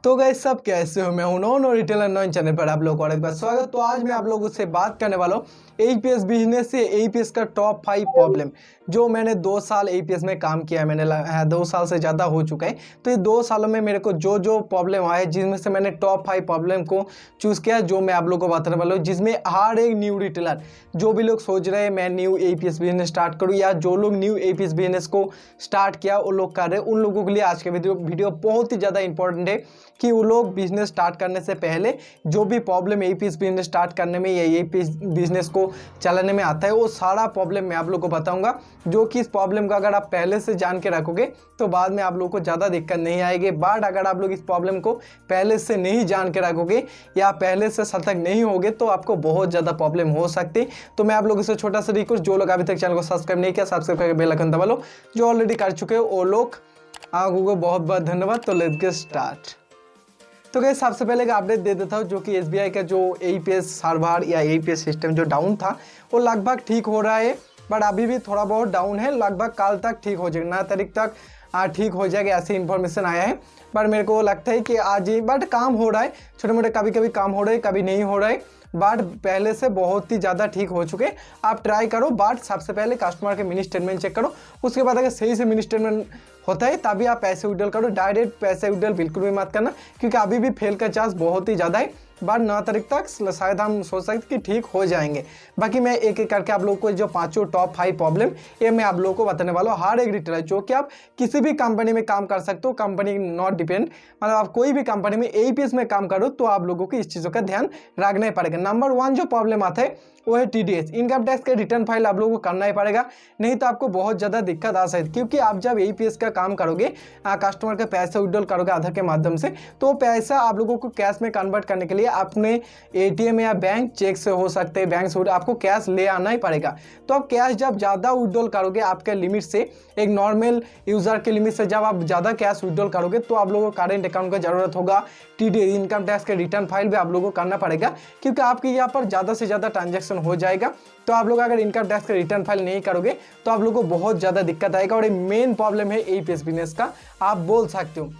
तो गाइस सब कैसे हो। मैं हूं नॉन और रिटेलर नॉन चैनल पर आप लोगों को और एक बार स्वागत। तो आज मैं आप लोगों से बात करने वाला हूँ एईपीएस बिजनेस से एईपीएस का टॉप 5 प्रॉब्लम जो मैंने 2 साल एईपीएस में काम किया है। मैंने 2 साल से ज़्यादा हो चुका है। तो ये 2 सालों में मेरे को जो जो प्रॉब्लम आए जिसमें से मैंने टॉप 5 प्रॉब्लम को चूज़ किया जो मैं आप लोगों को बताने वाला हूँ, जिसमें हर एक न्यू रिटेलर जो भी लोग सोच रहे हैं मैं न्यू एईपीएस बिजनेस स्टार्ट करूँ या जो लोग न्यू एईपीएस बिजनेस को स्टार्ट किया वो लोग कर रहे हैं, उन लोगों के लिए आज के वीडियो बहुत ही ज़्यादा इंपॉर्टेंट है कि वो लोग बिजनेस स्टार्ट करने से पहले जो भी प्रॉब्लम एईपीएस बिजनेस स्टार्ट करने में या एईपीएस बिजनेस को चलाने में आता है वो सारा प्रॉब्लम मैं आप लोगों को बताऊंगा। जो कि इस प्रॉब्लम का अगर आप पहले से जान के रखोगे तो बाद में आप लोगों को ज़्यादा दिक्कत नहीं आएगी। बट अगर आप लोग इस प्रॉब्लम को पहले से नहीं जान के रखोगे या पहले से सतर्क नहीं होगे तो आपको बहुत ज़्यादा प्रॉब्लम हो सकती। तो मैं आप लोगों से छोटा सा रिक्वेस्ट, जो लोग अभी तक चैनल को सब्सक्राइब नहीं किया सब्सक्राइब करके बेल आइकन दबा लो, जो ऑलरेडी कर चुके हो वो लोग आपको बहुत बहुत धन्यवाद। तो लेट्स गेट स्टार्ट। तो गाइस सबसे पहले एक अपडेट दे देता हूँ जो कि एसबीआई का जो एईपीएस सर्वर या एईपीएस सिस्टम जो डाउन था वो लगभग ठीक हो रहा है, बट अभी भी थोड़ा बहुत डाउन है। लगभग कल तक ठीक हो जाएगा, 9 तारीख तक ठीक हो जाएगा ऐसी इन्फॉर्मेशन आया है। बट मेरे को लगता है कि आज ही बट काम हो रहा है, छोटे मोटे कभी कभी काम हो रहा है कभी नहीं हो रहा है, बट पहले से बहुत ही ज़्यादा ठीक हो चुके। आप ट्राई करो, बट सबसे पहले कस्टमर के मिनी स्टेटमेंट चेक करो, उसके बाद अगर सही से मिनी स्टेटमेंट होता है तभी आप पैसे विड्रॉल करो। डायरेक्ट पैसे विड्रॉल बिल्कुल भी मत करना क्योंकि अभी भी फेल का चांस बहुत ही ज़्यादा है। बट 9 तारीख तक शायद हम सोच सकते कि ठीक हो जाएंगे। बाकी मैं एक एक करके आप लोगों को जो 5 टॉप 5 प्रॉब्लम ये मैं आप लोगों को बताने वाला हूँ। हर एक रिटेलर जो कि आप किसी भी कंपनी में काम कर सकते हो, कंपनी नॉट डिपेंड, मतलब आप कोई भी कंपनी में एईपीएस में काम करो तो आप लोगों को इस चीज़ों का ध्यान रखना ही पड़ेगा। नंबर 1 जो प्रॉब्लम आता है वो है टीडीएस, इनकम टैक्स का रिटर्न फाइल आप लोगों को करना ही पड़ेगा, नहीं तो आपको बहुत ज़्यादा दिक्कत आ सकती है। क्योंकि आप जब एईपीएस का काम करोगे, कस्टमर का पैसा विड्रॉल करोगे आधार के माध्यम से, तो पैसा आप लोगों को कैश में कन्वर्ट करने के लिए अपने एटीएम या बैंक चेक से हो सकते हैं, बैंक से आपको कैश ले आना ही पड़ेगा। तो आप कैश जब ज़्यादा विड्रॉल करोगे आपके लिमिट से, एक नॉर्मल यूज़र के लिमिट से जब आप ज़्यादा कैश विड्रॉल करोगे तो आप लोगों को करेंट अकाउंट का ज़रूरत होगा। टीडीएस इनकम टैक्स का रिटर्न फाइल भी आप लोगों को करना पड़ेगा क्योंकि आपके यहाँ पर ज़्यादा से ज़्यादा ट्रांजैक्शन हो जाएगा। तो आप लोग अगर इनकम टैक्स का रिटर्न फाइल नहीं करोगे तो आप लोगों को बहुत ज़्यादा दिक्कत आएगा और ये मेन प्रॉब्लम है एईपीएस बिजनेस का, आप बोल सकते हो।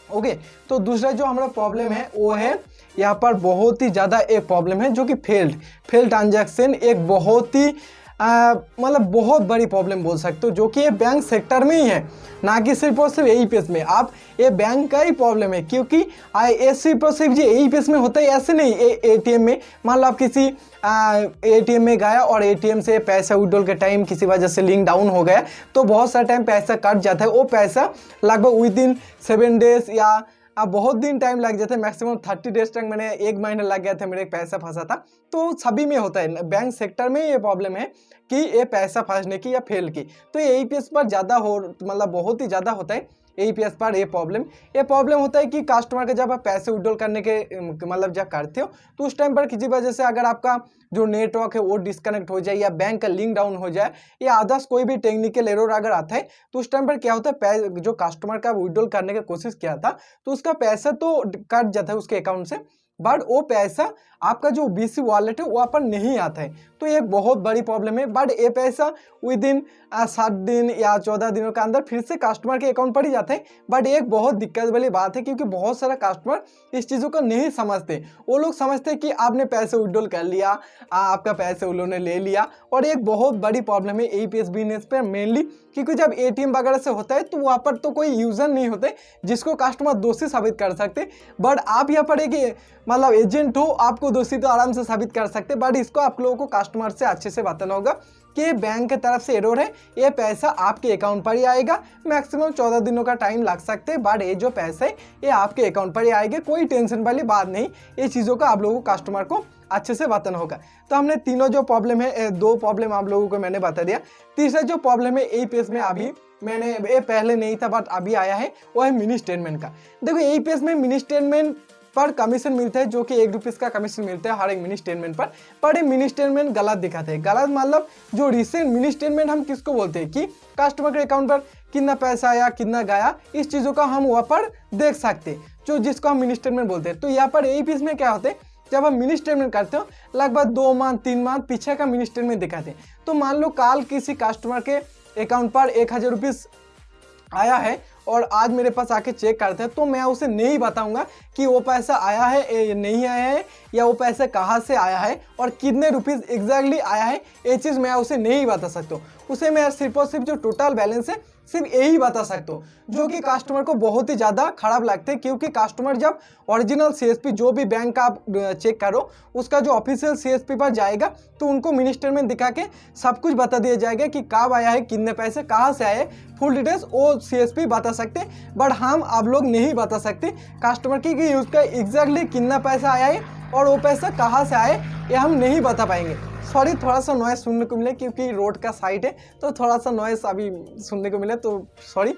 ओके, तो दूसरा जो हमारा प्रॉब्लम है वो है यहाँ पर बहुत ही ज़्यादा एक प्रॉब्लम है जो कि फेल्ड ट्रांजैक्शन, एक बहुत ही मतलब बहुत बड़ी प्रॉब्लम बोल सकते हो, जो कि ये बैंक सेक्टर में ही है, ना कि सिर्फ और सिर्फ एईपीएस में। आप ये बैंक का ही प्रॉब्लम है क्योंकि सिर्फ और सिर्फ जो एईपीएस में होता है ऐसे नहीं। एटीएम में मान लो आप किसी एटीएम में गया और एटीएम से पैसा विड्रॉल के टाइम किसी वजह से लिंक डाउन हो गया तो बहुत सारा टाइम पैसा कट जाता है। वो पैसा लगभग विदिन 7 डेज या अब बहुत दिन टाइम लग जाता है, मैक्सिमम 30 डेज तक, मैंने 1 महीना लग गया था, मेरे पैसा फंसा था। तो सभी में होता है, बैंक सेक्टर में ये प्रॉब्लम है कि ये पैसा फंसने की या फेल की। तो ये एईपीएस पर ज़्यादा हो, मतलब बहुत ही ज़्यादा होता है एईपीएस पर ये प्रॉब्लम होता है कि कस्टमर के जब आप पैसे विड्रॉल करने के मतलब जब करते हो तो उस टाइम पर किसी वजह से अगर आपका जो नेटवर्क है वो डिस्कनेक्ट हो जाए या बैंक का लिंक डाउन हो जाए या अदर्स कोई भी टेक्निकल एरर अगर आता है तो उस टाइम पर क्या होता है, जो कस्टमर का विड्रॉल करने की कोशिश किया था तो उसका पैसा तो कट जाता है उसके अकाउंट से, बट वो पैसा आपका जो बीसी वॉलेट है वहाँ पर नहीं आता है। तो ये एक बहुत बड़ी प्रॉब्लम है। बट ये पैसा विदिन 7 दिन या 14 दिनों के अंदर फिर से कस्टमर के अकाउंट पर ही जाता है। बट ये एक बहुत दिक्कत वाली बात है क्योंकि बहुत सारा कस्टमर इस चीज़ों को नहीं समझते। वो लोग समझते हैं कि आपने पैसे विड्रॉल कर लिया, आपका पैसे उन्होंने ले लिया, और एक बहुत बड़ी प्रॉब्लम है एईपीएस बिजनेस पर मेनली क्योंकि जब एटीएम वगैरह से होता है तो वहाँ पर तो कोई यूज़र नहीं होते जिसको कस्टमर दोषी साबित कर सकते। बट आप यहाँ पर एक मतलब एजेंट हो, आपको दोषी तो आराम से साबित कर सकते। बट इसको आप लोगों को कस्टमर से अच्छे से बताना होगा कि बैंक की तरफ से एरर है, ये पैसा आपके अकाउंट पर ही आएगा। मैक्सिमम 14 दिनों का टाइम लग सकते हैं, बट ये जो पैसा है ये आपके अकाउंट पर ही आएगा, कोई टेंशन वाली बात नहीं। ये चीज़ों का आप लोगों को कस्टमर को अच्छे से बताना होगा। तो हमने तीनों जो प्रॉब्लम है, 2 प्रॉब्लम आप लोगों को मैंने बता दिया। तीसरा जो प्रॉब्लम है एईपीएस में अभी मैंने ये पहले नहीं था बट अभी आया है वो है मिनी स्टेटमेंट का। देखो एईपीएस में मिनी स्टेटमेंट पर कमीशन मिलता है जो कि 1 रुपीज़ का कमीशन मिलता है हर एक मिनी स्टेटमेंट पर ये मिनी स्टेटमेंट गलत दिखाते हैं। गलत मतलब जो रिसेंट मिनी स्टेटमेंट हम किसको बोलते हैं कि कस्टमर के अकाउंट पर कितना पैसा आया कितना गया, इस चीज़ों का हम वहाँ पर देख सकते हैं, जो जिसको हम मिनी स्टेटमेंट बोलते हैं। तो यहाँ पर एईपीएस में क्या होते हैं, जब हम मिनी स्टेटमेंट करते हो लगभग 2 मंथ 3 मंथ पीछे का मिनी स्टेटमेंट दिखाते हैं। तो मान लो कल किसी कस्टमर के अकाउंट पर 1000 रुपीज़ आया है और आज मेरे पास आके चेक करते हैं, तो मैं उसे नहीं बताऊंगा कि वो पैसा आया है नहीं आया है, या वो पैसा कहाँ से आया है और कितने रुपीस एग्जैक्टली आया है, ये चीज़ मैं उसे नहीं बता सकता हूँ। उसे मैं सिर्फ और सिर्फ जो टोटल बैलेंस है सिर्फ यही बता सकता हूँ, जो कि कस्टमर को बहुत ही ज़्यादा खराब लगते हैं। क्योंकि कस्टमर जब ओरिजिनल सीएसपी जो भी बैंक का आप चेक करो उसका जो ऑफिशियल सीएसपी पर जाएगा तो उनको मिनी स्टेटमेंट दिखा के सब कुछ बता दिया जाएगा कि कब आया है, कितने पैसे कहाँ से आए, फुल डिटेल्स वो सीएसपी बता सकते। बट हम आप लोग नहीं बता सकते कस्टमर की कि उसका एग्जैक्टली कितना पैसा आया है और वो पैसा कहाँ से आए, ये हम नहीं बता पाएंगे। सॉरी, थोड़ा सा नॉइस सुनने को मिले क्योंकि रोड का साइड है तो थोड़ा सा नॉइस अभी सुनने को मिले, तो सॉरी।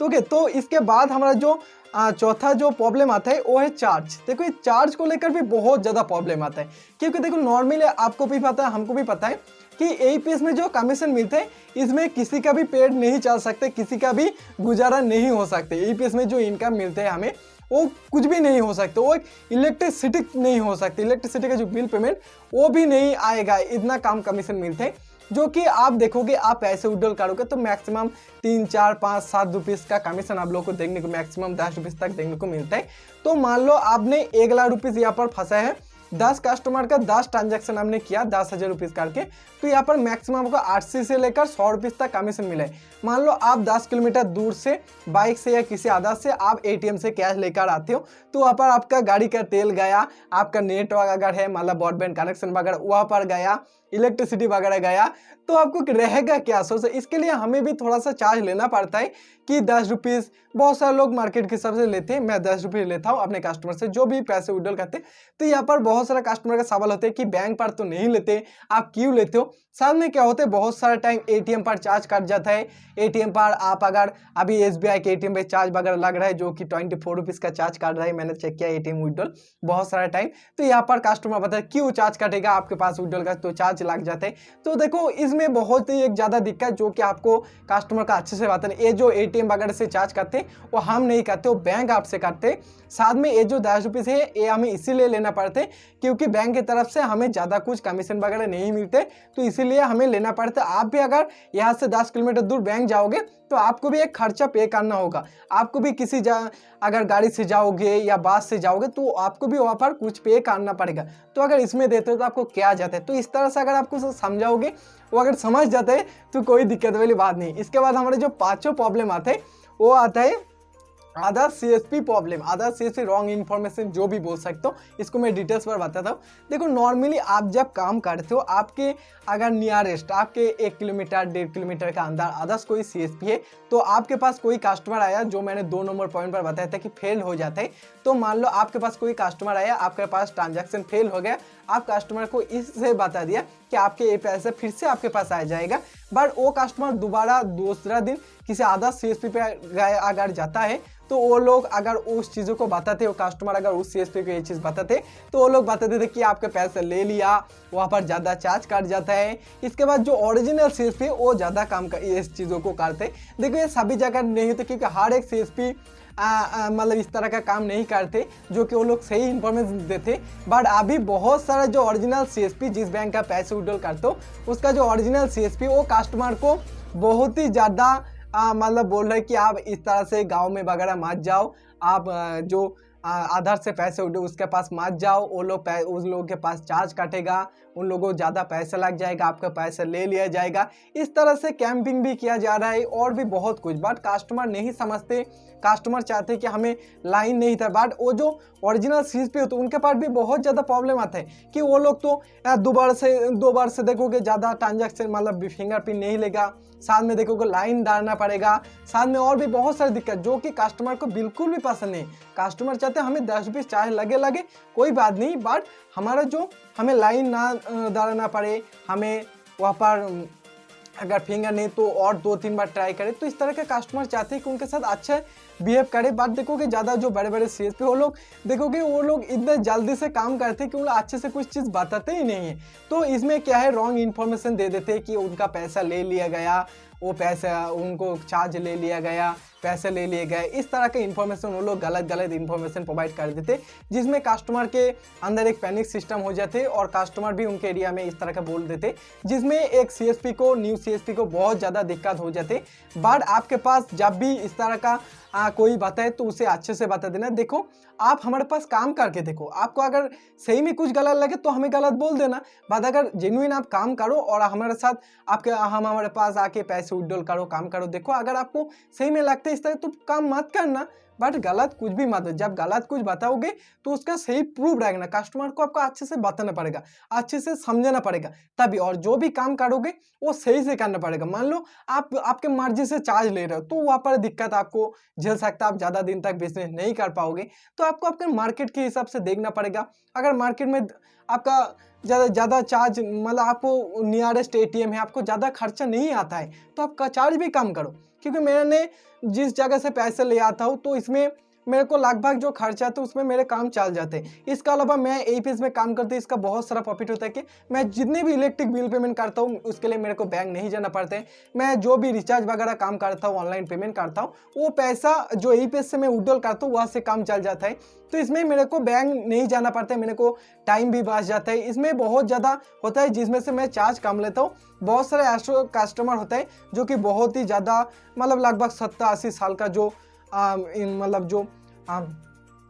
तो ओके, तो इसके बाद हमारा जो चौथा जो प्रॉब्लम आता है वो है चार्ज। देखो, ये चार्ज को लेकर भी बहुत ज़्यादा प्रॉब्लम आता है। क्योंकि देखो, नॉर्मली आपको भी पता है, हमको भी पता है कि एईपीएस में जो कमीशन मिलते हैं इसमें किसी का भी पेट नहीं चल सकते, किसी का भी गुजारा नहीं हो सकते। एईपीएस में जो इनकम मिलते हैं हमें वो कुछ भी नहीं हो सकता, वो एक इलेक्ट्रिसिटी नहीं हो सकती, इलेक्ट्रिसिटी का जो बिल पेमेंट वो भी नहीं आएगा, इतना कम कमीशन मिलते हैं। जो कि आप देखोगे, आप पैसे विड्रॉल करोगे तो मैक्सिमम 3, 4, 5, 7 रुपीज़ का कमीशन आप लोग को देखने को, मैक्सिमम 10 रुपीज़ तक देखने को मिलता है। तो मान लो आपने 1 लाख रुपीज़ यहाँ पर फंसा है, 10 कस्टमर का 10 ट्रांजैक्शन हमने किया 10,000 रुपीज़ करके, तो यहाँ पर मैक्सिमम आपको 80 से लेकर 100 रुपीज़ तक कमीशन मिले। मान लो आप 10 किलोमीटर दूर से बाइक से या किसी आदत से आप एटीएम से कैश लेकर आते हो, तो वहाँ पर आपका गाड़ी का तेल गया, आपका नेट अगर है मतलब ब्रॉडबैंड कनेक्शन वगैरह वहाँ पर गया, इलेक्ट्रिसिटी वगैरह गया, तो आपको रहेगा क्या सोच। इसके लिए हमें भी थोड़ा सा चार्ज लेना पड़ता है कि 10 रुपीज़, बहुत सारे लोग मार्केट के हिसाब से लेते हैं, मैं 10 रुपये लेता हूँ अपने कस्टमर से जो भी पैसे विड्रॉल करते हैं। तो यहाँ पर बहुत सारा कस्टमर का सवाल होता है कि बैंक पर तो नहीं लेते, आप क्यों लेते हो। साथ में क्या होता है, बहुत सारा टाइम एटीएम पर चार्ज कट जाता है। एटीएम पर आप अगर अभी एसबीआई के एटीएम पे चार्ज वगैरह लग रहा है जो कि 24 रुपीज़ का चार्ज काट रहा है, मैंने चेक किया एटीएम विड्रॉल बहुत सारा टाइम। तो यहाँ पर कस्टमर बताए क्यों चार्ज कटेगा, आपके पास विड्रॉल का तो चार्ज लग जाता है। तो देखो, इसमें बहुत ही एक ज़्यादा दिक्कत जो कि आपको कस्टमर का अच्छे से बात है, ये जो एटीएम वगैरह से चार्ज करते हैं वो हम नहीं करते, वो बैंक आपसे काटते। साथ में ये जो 10 रुपीज़ है ये हमें इसीलिए लेना पड़ते क्योंकि बैंक की तरफ से हमें ज़्यादा कुछ कमीशन वगैरह नहीं मिलते, तो इसीलिए हमें लेना पड़ता है। आप भी अगर यहाँ से 10 किलोमीटर दूर बैंक जाओगे तो आपको भी एक खर्चा पे करना होगा, आपको भी किसी अगर गाड़ी से जाओगे या बस से जाओगे तो आपको भी वहाँ पर कुछ पे करना पड़ेगा। तो अगर इसमें देते हो तो आपको क्या जाता है। तो इस तरह से अगर आपको समझाओगे, वो अगर समझ जाते हैं तो कोई दिक्कत वाली बात नहीं। इसके बाद हमारे जो पाँचों प्रॉब्लम आते हैं वो आता है आधा सीएसपी प्रॉब्लम, आधा सीएसपी रॉन्ग इन्फॉर्मेशन जो भी बोल सकते हो। इसको मैं डिटेल्स पर बताता हूँ। देखो, नॉर्मली आप जब काम करते हो, आपके अगर नियरेस्ट आपके 1 किलोमीटर 1.5 किलोमीटर का अंदर अदर्स कोई सीएसपी है, तो आपके पास कोई कस्टमर आया, जो मैंने 2 नंबर पॉइंट पर बताया था कि फेल हो जाता है। तो मान लो आपके पास कोई कस्टमर आया, आपके पास ट्रांजैक्शन फेल हो गया, आप कस्टमर को इससे बता दिया कि आपके ये पैसे फिर से आपके पास आ जाएगा। बट वो कस्टमर दोबारा दूसरा दिन किसी आधा सीएसपी पे अगर जाता है तो वो लोग अगर उस चीज़ों को बताते, वो कस्टमर अगर उस सीएसपी को ये चीज़ बताते तो वो लोग बताते थे कि आपके पैसे ले लिया, वहाँ पर ज़्यादा चार्ज काट जाता है। इसके बाद जो ओरिजिनल सीएसपी है वो ज़्यादा काम इस चीज़ों को करते। देखो, ये सभी जगह नहीं होते क्योंकि हर एक सीएसपी मतलब इस तरह का काम नहीं करते जो कि वो लोग सही इन्फॉर्मेशन देते। बट अभी बहुत सारा जो ओरिजिनल सीएसपी जिस बैंक का पैसे विड्रॉल करते हो उसका जो ओरिजिनल सीएसपी वो कस्टमर को बहुत ही ज़्यादा मतलब बोल रहे हैं कि आप इस तरह से गांव में वगैरह मत जाओ, आप जो आधार से पैसे उठे उसके पास मत जाओ, वो लोग उस लोगों के पास चार्ज काटेगा, उन लोगों को ज़्यादा पैसा लग जाएगा, आपका पैसा ले लिया जाएगा। इस तरह से कैंपिंग भी किया जा रहा है और भी बहुत कुछ। बट कस्टमर नहीं समझते, कस्टमर चाहते कि हमें लाइन नहीं था। बट वो जो ओरिजिनल सीएसपी होते उनके पास भी बहुत ज़्यादा प्रॉब्लम आता है कि वो लोग तो 2 बार से देखोगे ज़्यादा ट्रांजैक्शन मतलब फिंगरप्रिंट नहीं लेगा, साथ में देखोगे लाइन डालना पड़ेगा, साथ में और भी बहुत सारी दिक्कत जो कि कस्टमर को बिल्कुल भी पसंद नहीं। कस्टमर चाहते हैं हमें 10 रुपये चाहे लगे कोई बात नहीं, बट हमारा जो हमें लाइन ना डालना पड़े, हमें वहाँ पर अगर फिंगर नहीं तो और 2-3 बार ट्राई करें। तो इस तरह के कस्टमर चाहते हैं कि उनके साथ अच्छा बिहेव करे। बट देखोगे ज़्यादा जो बड़े बड़े सीएसपी वो लोग देखोगे वो लोग इतने जल्दी से काम करते हैं कि वो लोग अच्छे से कुछ चीज़ बताते ही नहीं है। तो इसमें क्या है, रॉन्ग इन्फॉर्मेशन दे देते हैं कि उनका पैसा ले लिया गया, वो पैसा उनको चार्ज ले लिया गया, पैसे ले लिए गए, इस तरह के इन्फॉर्मेशन वो लोग गलत इन्फॉर्मेशन प्रोवाइड कर देते, जिसमें कस्टमर के अंदर एक पैनिक सिस्टम हो जाते और कस्टमर भी उनके एरिया में इस तरह का बोल देते, जिसमें एक सीएसपी को न्यू सीएसपी को बहुत ज़्यादा दिक्कत हो जाते। बट आपके पास जब भी इस तरह का कोई बताए तो उसे अच्छे से बता देना, देखो आप हमारे पास काम करके देखो, आपको अगर सही में कुछ गलत लगे तो हमें गलत बोल देना, बट अगर जेन्युइन आप काम करो और हमारे साथ हमारे पास आके पैसे विड्रॉल करो, काम करो, देखो अगर आपको सही में लगता है इस तरह तो काम मत करना, बट गलत कुछ भी मत। जब गलत कुछ बताओगे तो उसका सही प्रूफ रहेगा, कस्टमर को आपको अच्छे से बताना पड़ेगा, अच्छे से समझाना पड़ेगा तभी, और जो भी काम करोगे वो सही से करना पड़ेगा। मान लो आप आपके मर्जी से चार्ज ले रहे हो तो वहाँ पर दिक्कत आपको झेल सकता है, आप ज़्यादा दिन तक बिजनेस नहीं कर पाओगे, तो आपको आपके मार्केट के हिसाब से देखना पड़ेगा। अगर मार्केट में आपका ज़्यादा चार्ज मतलब आपको नियरेस्ट एटीएम है, आपको ज़्यादा खर्चा नहीं आता है तो आप चार्ज भी कम करो, क्योंकि मैंने जिस जगह से पैसे ले आता हूँ तो इसमें मेरे को लगभग जो खर्चा आता है उसमें मेरे काम चल जाते हैं। इसके अलावा मैं एपीएस में काम करते इसका बहुत सारा प्रॉफिट होता है कि मैं जितने भी इलेक्ट्रिक बिल पेमेंट करता हूँ उसके लिए मेरे को बैंक नहीं जाना पड़ता है, मैं जो भी रिचार्ज वगैरह काम करता हूँ, ऑनलाइन पेमेंट करता हूँ, वो पैसा जो एपीएस से मैं विड्रॉल करता हूँ वहाँ से काम चल जाता है, तो इसमें मेरे को बैंक नहीं जाना पड़ता है, मेरे को टाइम भी बच जाता है। इसमें बहुत ज़्यादा होता है जिसमें से मैं चार्ज कम लेता हूँ। बहुत सारे ऐसे कस्टमर होते हैं जो कि बहुत ही ज़्यादा मतलब लगभग 70-80 साल का जो मतलब जो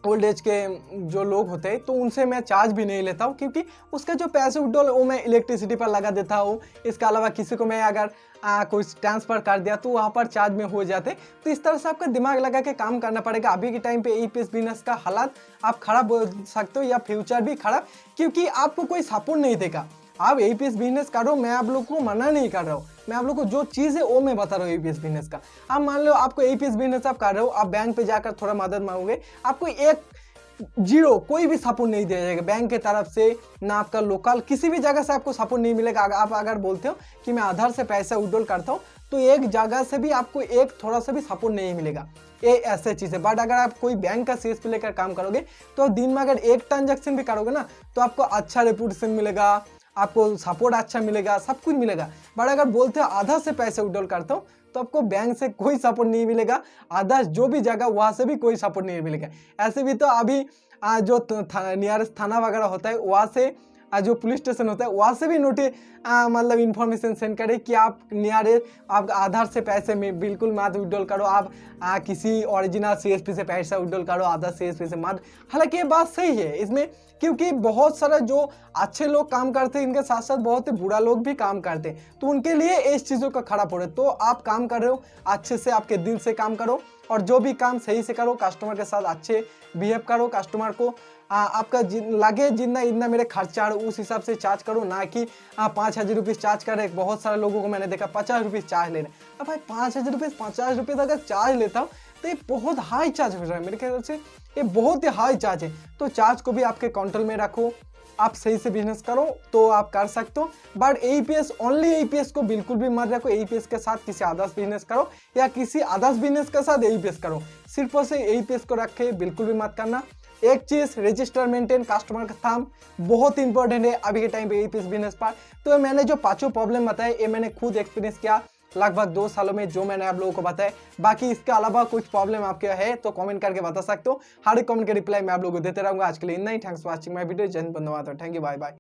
ओल्ड एज के जो लोग होते हैं तो उनसे मैं चार्ज भी नहीं लेता हूँ, क्योंकि उसका जो पैसे विड्रॉल वो मैं इलेक्ट्रिसिटी पर लगा देता हूँ। इसके अलावा किसी को मैं अगर कोई ट्रांसफ़र कर दिया तो वहाँ पर चार्ज में हो जाते, तो इस तरह से आपका दिमाग लगा के काम करना पड़ेगा। अभी के टाइम पे ईपीएस बिजनेस का हालात आप ख़राब बोल सकते हो या फ्यूचर भी ख़राब, क्योंकि आपको कोई सपोर्ट नहीं देगा। आप एपीएस बिजनेस करो, मैं आप लोग को मना नहीं कर रहा हूँ, मैं आप लोग को जो चीज़ है वो मैं बता रहा हूँ एपीएस बिजनेस का। आप मान लो आपको एपीएस बिजनेस आप कर रहे हो, आप बैंक पे जाकर थोड़ा मदद मांगोगे, आपको एक जीरो कोई भी सपोर्ट नहीं दिया जाएगा बैंक के तरफ से, ना आपका लोकल किसी भी जगह से आपको सपोर्ट नहीं मिलेगा। आप अगर बोलते हो कि मैं आधार से पैसा विड्रॉल करता हूँ तो एक जगह से भी आपको एक थोड़ा सा भी सपोर्ट नहीं मिलेगा, ये ऐसे चीज़ है। बट अगर आप कोई बैंक का सीएसपी लेकर काम करोगे तो दिन में अगर एक ट्रांजैक्शन भी करोगे ना तो आपको अच्छा रेपुटेशन मिलेगा, आपको सपोर्ट अच्छा मिलेगा, सब कुछ मिलेगा। बट अगर बोलते हो आधा से पैसे विड्रॉल करता हूँ तो आपको बैंक से कोई सपोर्ट नहीं मिलेगा, आधा जो भी जगह वहाँ से भी कोई सपोर्ट नहीं मिलेगा। ऐसे भी तो अभी जो नियरेस्ट थाना वगैरह होता है वहाँ से जो पुलिस स्टेशन होता है वहाँ से भी मतलब इन्फॉर्मेशन सेंड करें कि आप आप आधार से पैसे में बिल्कुल मत विड्रॉल करो, आप किसी ओरिजिनल सीएसपी से पैसा विड्रॉल करो, आधार सीएसपी से मत। हालांकि ये बात सही है इसमें, क्योंकि बहुत सारा जो अच्छे लोग काम करते हैं इनके साथ साथ बहुत ही बुरा लोग भी काम करते हैं, तो उनके लिए इस चीज़ों का खड़ा पड़े। तो आप काम कर रहे हो अच्छे से, आपके दिल से काम करो और जो भी काम सही से करो, कस्टमर के साथ अच्छे बिहेव करो, कस्टमर को आपका लगे जितना इतना मेरे खर्चा है उस हिसाब से चार्ज करो, ना कि 5,000 रुपीज़ चार्ज कर रहे। बहुत सारे लोगों को मैंने देखा 50 रुपीज़ चार्ज ले रहे हैं। अब भाई 5,000 रुपीज़ 50 रुपये अगर चार्ज लेता हूँ तो ये बहुत हाई चार्ज हो रहा है, मेरे ख्याल से ये बहुत ही हाई चार्ज है। तो चार्ज को भी आपके कंट्रोल में रखो, आप सही से बिजनेस करो तो आप कर सकते हो। बट एपीएस ओनली एपीएस को बिल्कुल भी मत रखो, एपीएस के साथ किसी अदर्स बिजनेस करो या किसी अदर्स बिजनेस के साथ एपीएस करो, सिर्फ और सिर्फ एपीएस को रखे बिल्कुल भी मत करना। एक चीज़ रजिस्टर मेंटेन, कस्टमर का थंब बहुत इंपॉर्टेंट है अभी के टाइम पे एपीएस बिजनेस पर। तो मैंने जो 5 प्रॉब्लम बताए ये मैंने खुद एक्सपीरियंस किया लगभग 2 सालों में, जो मैंने आप लोगों को बताया। बाकी इसके अलावा कुछ प्रॉब्लम आपके है तो कमेंट करके बता सकते हो, हर एक कमेंट के रिप्लाई मैं आप लोगों को देते रहूंगा। आज के लिए इतना ही, thanks for watching my video. जय हिंद, धन्यवाद, थैंक यू, बाय बाय।